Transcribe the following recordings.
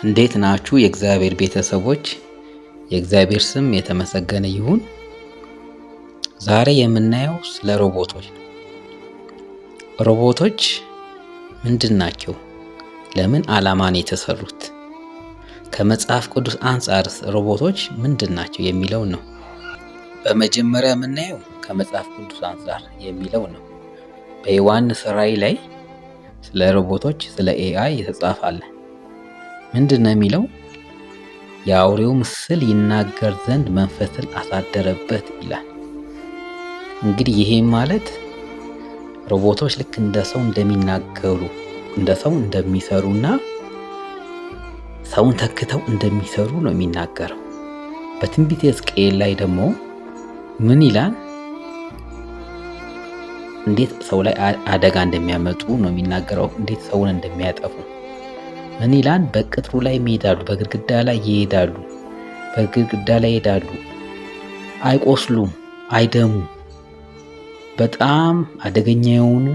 እንዴት ናችሁ የእግዚአብሔር ቤተሰቦች? የእግዚአብሔር ስም የተመሰገነ ይሁን። ዛሬ የምናየው ስለ ሮቦቶች ነው። ሮቦቶች ምንድን ናቸው? ለምን ዓላማ ነው የተሰሩት? ከመጽሐፍ ቅዱስ አንጻርስ ሮቦቶች ምንድን ናቸው የሚለው ነው። በመጀመሪያ የምናየው ከመጽሐፍ ቅዱስ አንጻር የሚለው ነው። በዮሐንስ ራዕይ ላይ ስለ ሮቦቶች ስለ ኤአይ የተጻፈ አለ። ምንድን ነው የሚለው? የአውሬው ምስል ይናገር ዘንድ መንፈስን አሳደረበት ይላል። እንግዲህ ይሄም ማለት ሮቦቶች ልክ እንደ ሰው እንደሚናገሩ፣ እንደ ሰው እንደሚሰሩና ሰውን ተክተው እንደሚሰሩ ነው የሚናገረው። በትንቢተ ሕዝቅኤል ላይ ደግሞ ምን ይላል? እንዴት ሰው ላይ አደጋ እንደሚያመጡ ነው የሚናገረው። እንዴት ሰውን እንደሚያጠፉ ምን ይላል? በቅጥሩ ላይ ይሄዳሉ፣ በግድግዳ ላይ ይሄዳሉ፣ አይቆስሉም፣ አይደሙም። በጣም አደገኛ የሆኑ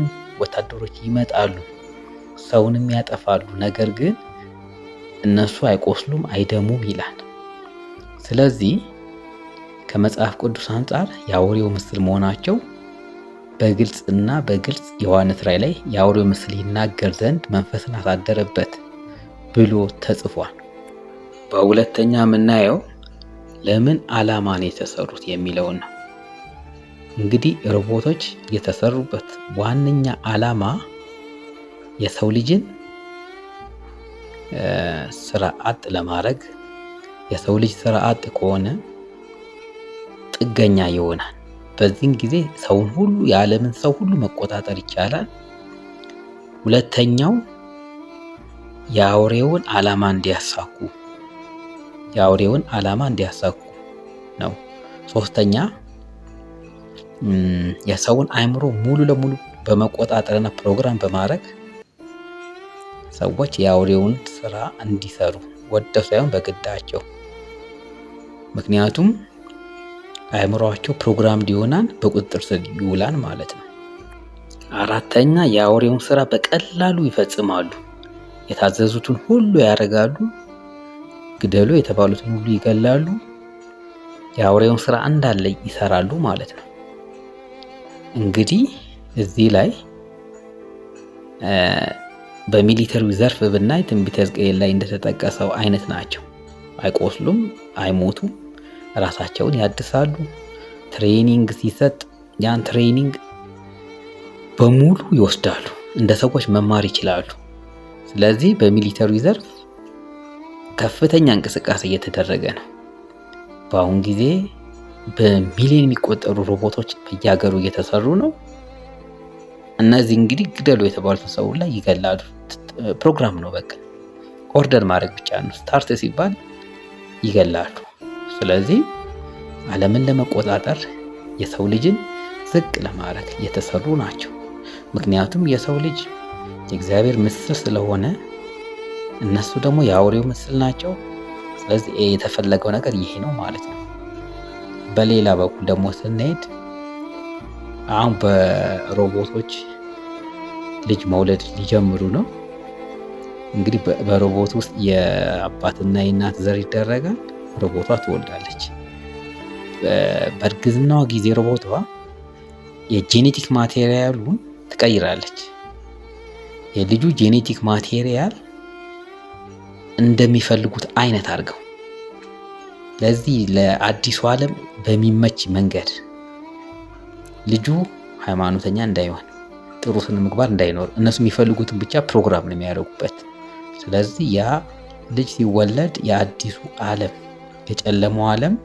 ወታደሮች ይመጣሉ፣ ሰውንም ያጠፋሉ። ነገር ግን እነሱ አይቆስሉም፣ አይደሙም ይላል። ስለዚህ ከመጽሐፍ ቅዱስ አንጻር የአውሬው ምስል መሆናቸው በግልጽ ዮሐንስ ራዕይ ላይ የአውሬው ምስል ይናገር ዘንድ መንፈስን አሳደረበት ብሎ ተጽፏል። በሁለተኛ የምናየው ለምን ዓላማ ነው የተሰሩት የሚለውን ነው። እንግዲህ ሮቦቶች የተሰሩበት ዋነኛ ዓላማ የሰው ልጅን ስራ አጥ ለማድረግ። የሰው ልጅ ስራ አጥ ከሆነ ጥገኛ ይሆናል። በዚህን ጊዜ ሰውን ሁሉ የዓለምን ሰው ሁሉ መቆጣጠር ይቻላል። ሁለተኛው የአውሬውን ዓላማ እንዲያሳኩ ነው። ሶስተኛ የሰውን አእምሮ ሙሉ ለሙሉ በመቆጣጠርና ፕሮግራም በማድረግ ሰዎች የአውሬውን ስራ እንዲሰሩ ወደው ሳይሆን በግዳቸው። ምክንያቱም አእምሮአቸው ፕሮግራም ይሆናል፣ በቁጥጥር ስር ይውላል ማለት ነው። አራተኛ የአውሬውን ስራ በቀላሉ ይፈጽማሉ። የታዘዙትን ሁሉ ያደርጋሉ። ግደሉ የተባሉትን ሁሉ ይገላሉ። የአውሬውን ስራ እንዳለ ይሰራሉ ማለት ነው። እንግዲህ እዚህ ላይ በሚሊተሪው ዘርፍ ብናይ ትንቢተ ሕዝቅኤል ላይ እንደተጠቀሰው አይነት ናቸው። አይቆስሉም፣ አይሞቱም፣ ራሳቸውን ያድሳሉ። ትሬኒንግ ሲሰጥ ያን ትሬኒንግ በሙሉ ይወስዳሉ። እንደ ሰዎች መማር ይችላሉ። ስለዚህ በሚሊተሪው ዘርፍ ከፍተኛ እንቅስቃሴ እየተደረገ ነው። በአሁን ጊዜ በሚሊዮን የሚቆጠሩ ሮቦቶች በየሀገሩ እየተሰሩ ነው። እነዚህ እንግዲህ ግደሉ የተባሉትን ሰው ላይ ይገላሉ። ፕሮግራም ነው፣ በቃ ኦርደር ማድረግ ብቻ ነው። ስታርት ሲባል ይገላሉ። ስለዚህ ዓለምን ለመቆጣጠር የሰው ልጅን ዝቅ ለማድረግ የተሰሩ ናቸው። ምክንያቱም የሰው ልጅ የእግዚአብሔር ምስል ስለሆነ እነሱ ደግሞ የአውሬው ምስል ናቸው። ስለዚህ የተፈለገው ነገር ይሄ ነው ማለት ነው። በሌላ በኩል ደግሞ ስንሄድ አሁን በሮቦቶች ልጅ መውለድ ሊጀምሩ ነው። እንግዲህ በሮቦት ውስጥ የአባትና የእናት ዘር ይደረጋል። ሮቦቷ ትወልዳለች። በእርግዝናዋ ጊዜ ሮቦቷ የጄኔቲክ ማቴሪያሉን ትቀይራለች። የልጁ ጄኔቲክ ማቴሪያል እንደሚፈልጉት አይነት አድርገው ለዚህ ለአዲሱ ዓለም በሚመች መንገድ ልጁ ሃይማኖተኛ እንዳይሆን፣ ጥሩ ስነ ምግባር እንዳይኖር፣ እነሱ የሚፈልጉትን ብቻ ፕሮግራም ነው የሚያደርጉበት። ስለዚህ ያ ልጅ ሲወለድ የአዲሱ ዓለም የጨለመው ዓለም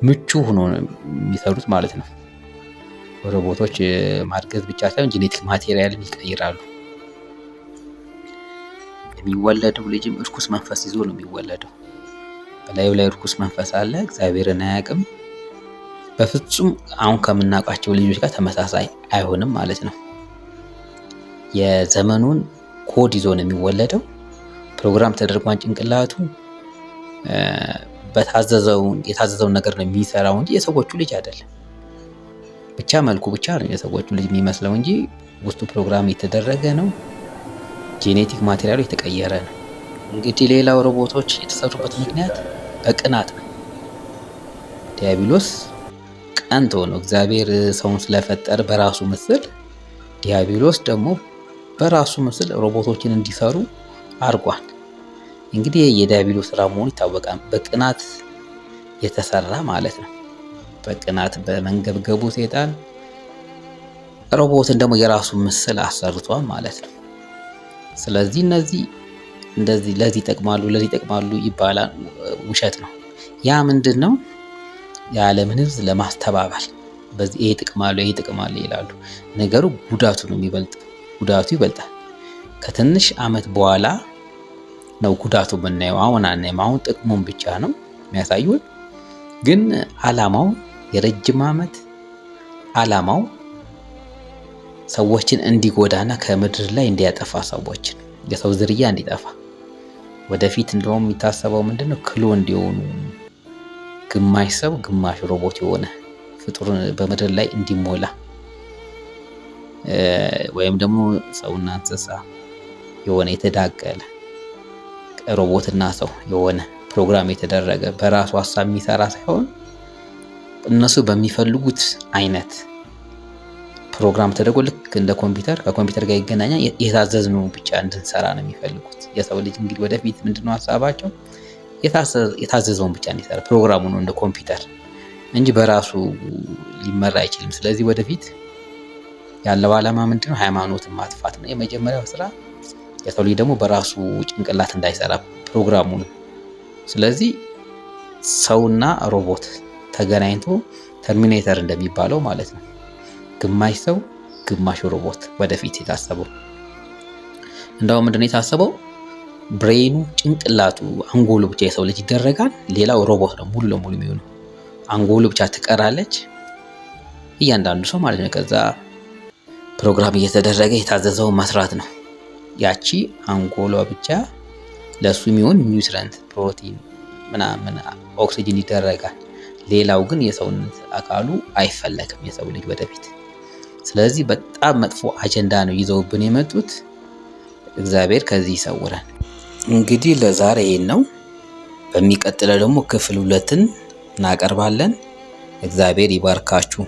ምቹ ሆኖ ነው የሚሰሩት ማለት ነው። ሮቦቶች ማርገዝ ብቻ ሳይሆን ጄኔቲክ ማቴሪያልም ይቀይራሉ። የሚወለደው ልጅም እርኩስ መንፈስ ይዞ ነው የሚወለደው። በላዩ ላይ እርኩስ መንፈስ አለ። እግዚአብሔርን አያውቅም። በፍጹም አሁን ከምናውቃቸው ልጆች ጋር ተመሳሳይ አይሆንም ማለት ነው። የዘመኑን ኮድ ይዞ ነው የሚወለደው። ፕሮግራም ተደርጓን ጭንቅላቱ የታዘዘውን ነገር ነው የሚሰራው እንጂ የሰዎቹ ልጅ አይደለም። ብቻ መልኩ ብቻ ነው የሰዎቹ ልጅ የሚመስለው እንጂ ውስጡ ፕሮግራም የተደረገ ነው። ጄኔቲክ ማቴሪያሉ የተቀየረ ነው። እንግዲህ ሌላው ሮቦቶች የተሰሩበት ምክንያት በቅናት ነው። ዲያብሎስ ቀንቶ ነው። እግዚአብሔር ሰውን ስለፈጠረ በራሱ ምስል፣ ዲያብሎስ ደግሞ በራሱ ምስል ሮቦቶችን እንዲሰሩ አድርጓል። እንግዲህ የዲያብሎስ ስራ መሆኑ ይታወቃል። በቅናት የተሰራ ማለት ነው። በቅናት በመንገብገቡ ሰይጣን ሮቦትን ደግሞ የራሱ ምስል አሰርቷል ማለት ነው። ስለዚህ እነዚህ እንደዚህ ለዚህ ይጠቅማሉ ለዚህ ይጠቅማሉ ይባላል፣ ውሸት ነው። ያ ምንድነው? የዓለምን ሕዝብ ለማስተባበል በዚህ ይሄ ይጠቅማሉ ይላሉ። ነገሩ ጉዳቱ ነው የሚበልጥ፣ ጉዳቱ ይበልጣል። ከትንሽ ዓመት በኋላ ነው ጉዳቱ የምናየው። አሁን አናይም። አሁን ጥቅሙን ብቻ ነው የሚያሳዩን። ግን ዓላማው የረጅም ዓመት ዓላማው ሰዎችን እንዲጎዳና ከምድር ላይ እንዲያጠፋ፣ ሰዎችን የሰው ዝርያ እንዲጠፋ ወደፊት እንደውም የሚታሰበው ምንድነው? ክሎ እንዲሆኑ ግማሽ ሰው ግማሽ ሮቦት የሆነ ፍጡር በምድር ላይ እንዲሞላ ወይም ደግሞ ሰውና እንስሳ የሆነ የተዳቀለ ሮቦትና ሰው የሆነ ፕሮግራም የተደረገ በራሱ ሀሳብ የሚሰራ ሳይሆን እነሱ በሚፈልጉት አይነት ፕሮግራም ተደርጎ ልክ እንደ ኮምፒውተር ከኮምፒውተር ጋር ይገናኛል። የታዘዝነው ብቻ እንድንሰራ ነው የሚፈልጉት። የሰው ልጅ እንግዲህ ወደፊት ምንድነው ሀሳባቸው? የታዘዘውን ብቻ እንዲሰራ ፕሮግራሙ ነው እንደ ኮምፒውተር እንጂ በራሱ ሊመራ አይችልም። ስለዚህ ወደፊት ያለው ዓላማ ምንድነው? ሃይማኖትን ማጥፋት ነው የመጀመሪያው ስራ። የሰው ልጅ ደግሞ በራሱ ጭንቅላት እንዳይሰራ ፕሮግራሙ ነው። ስለዚህ ሰውና ሮቦት ተገናኝቶ ተርሚኔተር እንደሚባለው ማለት ነው። ግማሽ ሰው ግማሽ ሮቦት ወደፊት የታሰበው። እንደው ምንድነው የታሰበው? ብሬኑ ጭንቅላቱ አንጎሉ ብቻ የሰው ልጅ ይደረጋል። ሌላው ሮቦት ነው ሙሉ ለሙሉ የሚሆነው። አንጎሉ ብቻ ትቀራለች፣ እያንዳንዱ ሰው ማለት ነው። ከዛ ፕሮግራም እየተደረገ የታዘዘውን መስራት ነው። ያቺ አንጎሏ ብቻ ለሱ የሚሆን ኒውትረንት፣ ፕሮቲን ምናምን ኦክሲጅን ይደረጋል። ሌላው ግን የሰውነት አካሉ አይፈለግም የሰው ልጅ ወደፊት። ስለዚህ በጣም መጥፎ አጀንዳ ነው ይዘውብን የመጡት። እግዚአብሔር ከዚህ ይሰውረን። እንግዲህ ለዛሬ ይሄን ነው። በሚቀጥለው ደግሞ ክፍል 2 እናቀርባለን። እግዚአብሔር ይባርካችሁ።